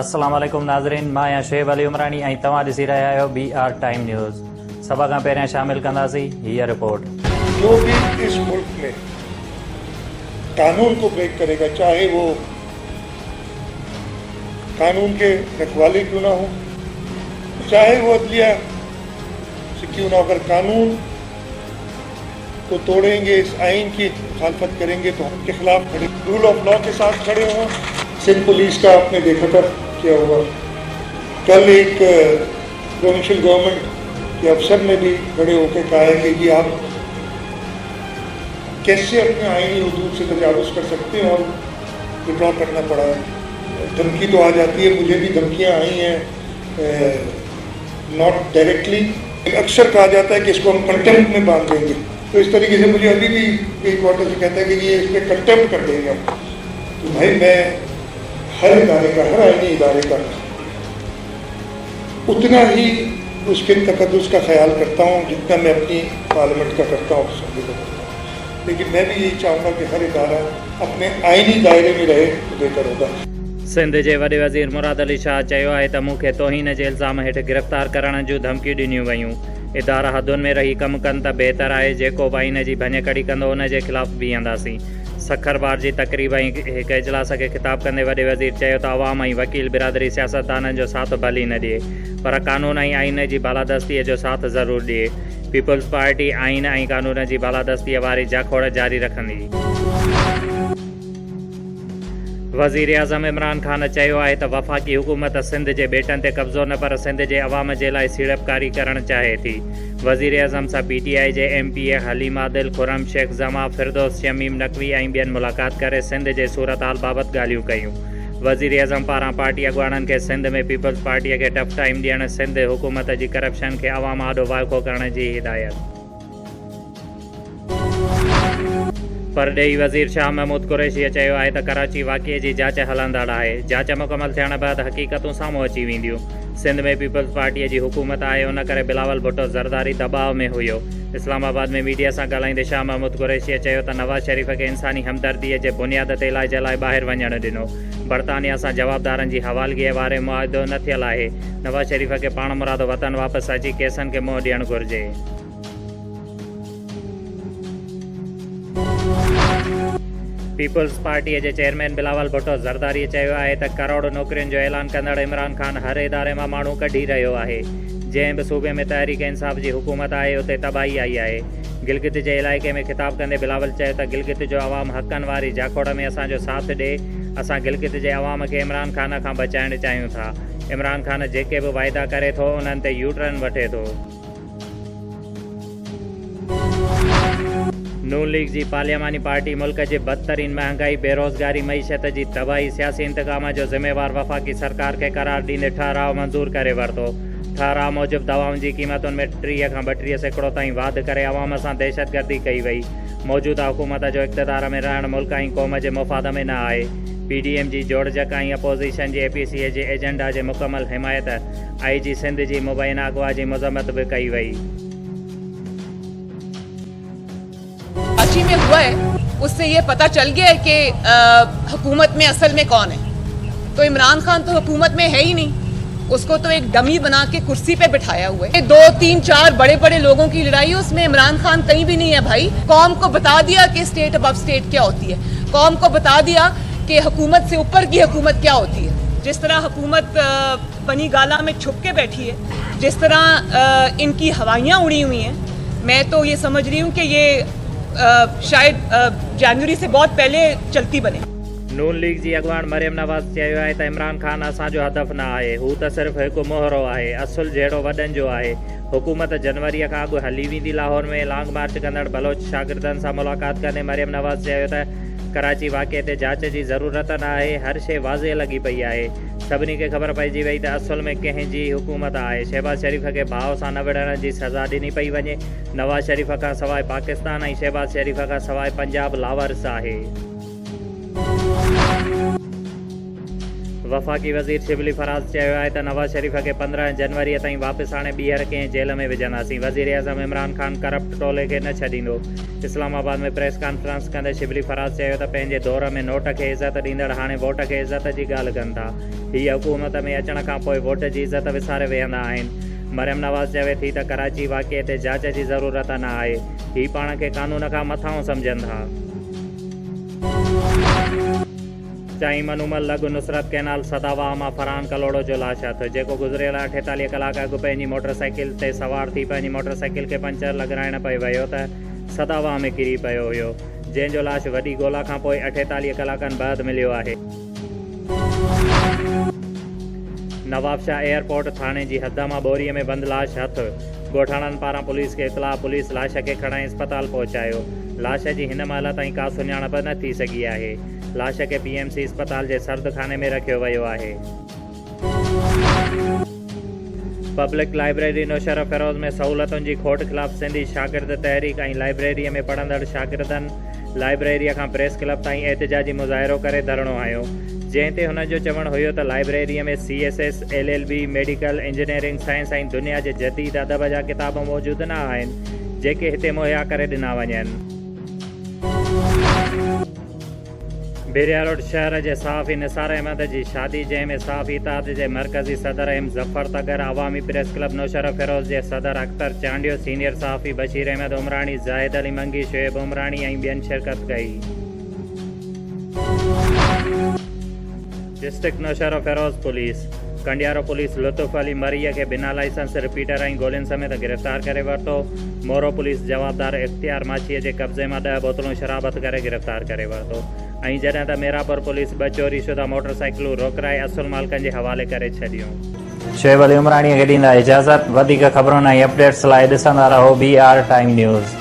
अस्सलाम वालेकुम नाज़रीन, मां आहियां शुएब अली उमरानी ऐं तव्हां ॾिसी रहिया आहियो BR टाइम न्यूज़। सभ खां पहिरियां शामिल कंदासीं हीअ रिपोर्ट। जो भी इस मुल्क में कानून को ब्रेक करेगा, चाहे वो कानून के रखवाले क्यों ना हो, चाहे वो अदलिया से क्यों ना हो, अगर कानून को तोड़ेंगे, इस आइन की मुखालफत करेंगे तो हम उनके खिलाफ खड़े, रूल ऑफ लॉ के साथ खड़े हों। सिंध पुलिस का आपने देखा था क्या हुआ। कल एक प्रोविंशियल गवर्नमेंट के अफसर ने भी खड़े होकर कहा है कि जी आप कैसे अपने आईनी हुदूद से तजावुज़ कर सकते हैं, और विड्रॉ करना पड़ा है। धमकी तो आ जाती है, मुझे भी धमकियां आई हैं, नॉट डायरेक्टली। अक्सर कहा जाता है कि इसको हम कंटेम्प्ट में बांध देंगे, तो इस तरीके से मुझे अभी भी एक वाटर से कहता है कि ये इस पर कंटेम्प्ट कर देंगे। तो भाई मैं हर इदारे का, हर आईनी इदारे का उतना ही उसके तकद्दुस का ख्याल करता हूँ जितना मैं अपनी पार्लियामेंट का करता हूँ, असम्बली का करता हूँ। लेकिन मैं भी यही चाहूँगा कि हर इदारा अपने आईनी दायरे में रहे तो बेहतर होगा। सिंध जे वॾे वज़ीर मुराद अली शाह चयो आहे त मूंखे तौहीन जे इल्ज़ाम हेठि गिरफ़्तार करण जूं धमकियूं ॾिनियूं वयूं। इदारा हदुनि में रही कमु कनि त बहितर आहे, जेको बि इन जी भञकड़ी कंदो उन जे ख़िलाफ़ बीहंदासीं। सखरबार जी तक़रीब ऐं हिकु इजलास खे ख़िताब कंदे वॾे वज़ीर चयो त अवाम ऐं वकील बिरादरी सियासतदाननि जो साथ भली न ॾिए, पर कानून ऐं आइन जी बालादस्तीअ जो साथ ज़रूरु ॾिए। पीपल्स पार्टी आइन ऐं कानून जी बालादस्तीअ वारी जाखोड़ जारी रखंदी। वज़ीर आज़म इमरान ख़ान चयो आहे त वफ़ाक़ी हुकूमत सिंध जे ॿेटनि ते कब्ज़ो न, पर सिंध जे अवाम जे लाइ सीड़पकारी करणु चाहे थी। वज़ीर आज़म सां PTI जे MPA हलीमा दिल, खुरम शेख ज़मा, फिरदौस शमीम नक़वी ऐं ॿियनि मुलाक़ात करे सिंध जे सूरत हाल बाबति ॻाल्हियूं कयूं। वज़ीर आज़म पारां पार्टी अॻुवाणनि खे सिंध में पीपल्स पार्टीअ खे टफ टाइम ॾियणु, सिंध हुकूमत जी करप्शन खे अवाम आॾो वाइको करण जी हिदायत। परॾेही वज़ीर शाह महमूद कुरैशीअ चयो आहे त कराची वाक़िए जी जांच हलंदड़ आहे। जांच मुकमल थियण बैदि हक़ीक़तूं साम्हूं अची वेंदियूं। सिंध में पीपल्स पार्टीअ जी हुकूमत आहे, उन करे बिलावल भुट्टो ज़रदारी दबाव में हुयो। इस्लामाबाद में मीडिया सां ॻाल्हाईंदे शाह महमूद कुरैशीअ चयो त नवाज़ शरीफ़ खे इंसानी हमदर्दीअ जे बुनियाद ते इलाज लाइ ॿाहिरि वञणु ॾिनो। बरतानिया सां जवाबदारनि जी हवालगीअ वारे मुआहिदो न थियल आहे। नवाज़ शरीफ़ खे पाण मुराद वतन वापसि अची केसनि खे मुंहुं ॾियणु घुरिजे। पीपल्स पार्टीअ जे चेयरमैन बिलावल भुट्टो ज़रदारी चयो आहे त करोड़ नौकरियुनि जो ऐलान कंदड़ इमरान ख़ान हर इदारे मां माण्हू कढी रहियो आहे। जंहिं बि सूबे में तहरीक इंसाफ़ जी हुकूमत आहे, उते तबाही आई आहे। गिलगित जे इलाइक़े में ख़िताब कंदे बिलावल चयो त गिलगित जो अवाम हक़नि वारी जाखोड़ में असांजो साथ ॾिए। असां गिलगित जे अवाम खे इमरान ख़ान खां बचाइणु चाहियूं था। इमरान ख़ान जेके बि वाइदा करे थो, उन्हनि ते यूटर्न वठे थो। नून लीग जी पार्लियामानी पार्टी मुल्क जे बदतरीन महांगाई, बेरोज़गारी, मईशत जी तबाही, सियासी इंतकाम जो ज़िम्मेवार वफ़ाक़ी सरकार खे करार ॾींदे ठहराव मंज़ूर करे वरितो। ठहराव मूजिबि दवाउनि जी क़ीमतुनि में 30 खां 32% ताईं वाधि करे अवाम सां दहशतगर्दी कई वई। मौजूदा हुकूमत जो इक़्तिदार में रहणु मुल्क ऐं क़ौम जे मुफ़ाद में न आहे। PDM जी जोड़जक ऐं अपोज़िशन जे APC जे एजेंडा जे मुकमल हिमायत IG सिंध जी मुबैना अगवा जी मज़म्मत बि कई वई। कराची में हुआ है, उससे ये पता चल गया है कि हुकूमत में असल में कौन है। तो इमरान खान तो हुकूमत में है ही नहीं, उसको तो एक डमी बना के कुर्सी पे बिठाया हुआ है। 2, 3, 4 बड़े बड़े लोगों की लड़ाई, उसमें इमरान खान कहीं भी नहीं है भाई। कौम को बता दिया कि स्टेट अबव स्टेट क्या होती है, कौम को बता दिया कि हुकूमत से ऊपर की हुकूमत क्या होती है। जिस तरह हुकूमत बनी गाला में छुप के बैठी है, जिस तरह इनकी हवाइयाँ उड़ी हुई हैं, मैं तो ये समझ रही हूँ कि ये शायद जनवरी से बहुत पहले चलती बने। नून लीग जी अॻुवाण मरियम नवाज़ चयो आहे त इमरान ख़ान असांजो हदफ़ न आहे, हू त सिर्फ़ु हिकु मोहरो आहे, असुल जहिड़ो वॾनि जो आहे। हुकूमत जनवरीअ खां अॻु हली वेंदी। लाहौर में लॉन्ग मार्च कंदड़ बलोच शागिर्दनि सां मुलाक़ात कंदे मरियम नवाज़ चयो त कराची वाक़िए ते जांच जी ज़रूरत न आहे, हर शइ वाज़े लॻी पई आहे। सभिनी खे ख़बर पइजी वई त असुल में कंहिंजी हुकूमत आहे। शहबाज़ शरीफ़ खे भाउ सां न विढ़ण जी सज़ा ॾिनी पई वञे। नवाज़ शरीफ़ खां सवाइ पाकिस्तान ऐं शहबाज़ शरीफ़ खां सवाइ पंजाब लावारिस आहे। वफ़ाक़ी वज़ीर शिबली फराज़ चयो आहे त नवाज़ शरीफ़ खे 15 जनवरी ताईं वापसि आणे ॿीहर कंहिं जेल में विझंदासीं। वज़ीर आज़म इमरान ख़ान करप्ट टोले खे न छॾींदो। इस्लामाबाद में प्रेस कॉन्फ्रेंस कंदे शिबली फराज़ चयो त पंहिंजे दौर में नोट खे इज़त ॾींदड़ हाणे वोट खे इज़त जी ॻाल्हि कनि था। हीअ हुकूमत में अचण खां पोइ वोट जी इज़त विसारे वेहंदा आहिनि। मरियम नवाज़ चवे थी त कराची वाक़िए ते जांच जी ज़रूरत न आहे। ही पाण खे कानून खां मथां सम्झनि था। चाई मनूमल लॻ नुसरत कैनाल सदावाह मां फरहान कलोड़ो जो लाश हथ, जेको गुज़िरियल 48 कलाक अॻु पंहिंजी मोटरसाइकिल ते सवार थी पंहिंजी मोटरसाइकिल खे पंचर लॻाइण पई वियो त सदावाह में किरी पियो हुयो, जंहिंजो लाश वॾी ॻोल्हा खां पोइ 48 कलाकनि बाद मिलियो आहे। नवाबशाह एयरपोर्ट थाणे जी हद मां बोरीअ में बंदि लाश हथ, ॻोठाणनि पारां पुलिस खे इतलाह, पुलिस लाश खे खणाए अस्पताल पहुचायो। लाश जी हिन महिल ताईं का सुञाणप न थी सघी आहे। लाश खे PMC अस्पताल जे सर्दखाने में रखियो वियो आहे। पब्लिक लाइब्रेरी नौशर फिरोज़ में सहूलतुनि जी खोट ख़िलाफ़ सिंधी शागिर्द तहरीक ऐं लाइब्रेरीअ में पढ़ंदड़ शागिर्दनि लाइब्रेरीअ खां प्रेस क्लब ताईं एहतिजाजी मुज़ाहिरो करे धरणो आयो, जंहिं ते हुन जो चवणु हुयो त लाइब्रेरीअ में CSS, LLB, medical, engineering, science ऐं दुनिया जे जदीद अदब जा किताब मौजूदु न आहिनि, जेके हिते मुहैया करे ॾिना वञनि। बिरिया रोड शहर जे सहाफ़ी निसार अहमद जी शादी, जंहिं में सहाफ़ी इताद जे मरकज़ी सदर एम ज़फ़र तगर, अवामी प्रेस क्लब नौशर फिरोज़ जे सदर अख्तर चांडियो, सीनियर सहाफ़ी बशीर अहमद उमराणी, ज़ाहिद अली मंगी, शुएब उमराणी ऐं ॿियनि शिरकत कई। District नौशर Firoz police Kandiaro police लुत्फ़ अली मरीअ खे बिना लाइसेंस रिपीटर ऐं गोलियुनि समेत गिरफ़्तार करे वरितो। मोरो पुलिस जवाबदार इख्तियार माछीअ जे कब्ज़े मां 10 बोतलूं शराबत करे गिरफ़्तार करे वरितो। ऐं जॾहिं त मेरापुर पुलिस 2 चोरी शुदा मोटरसाइकिलूं रोकराए असुल मालिकनि जे हवाले करे छॾियूं। शुएब अली उमराणीअ खे ॾींदा इजाज़त। वधीक ख़बरुनि ऐं अपडेट्स लाइ ॾिसंदा रहो BR टाइम न्यूज़।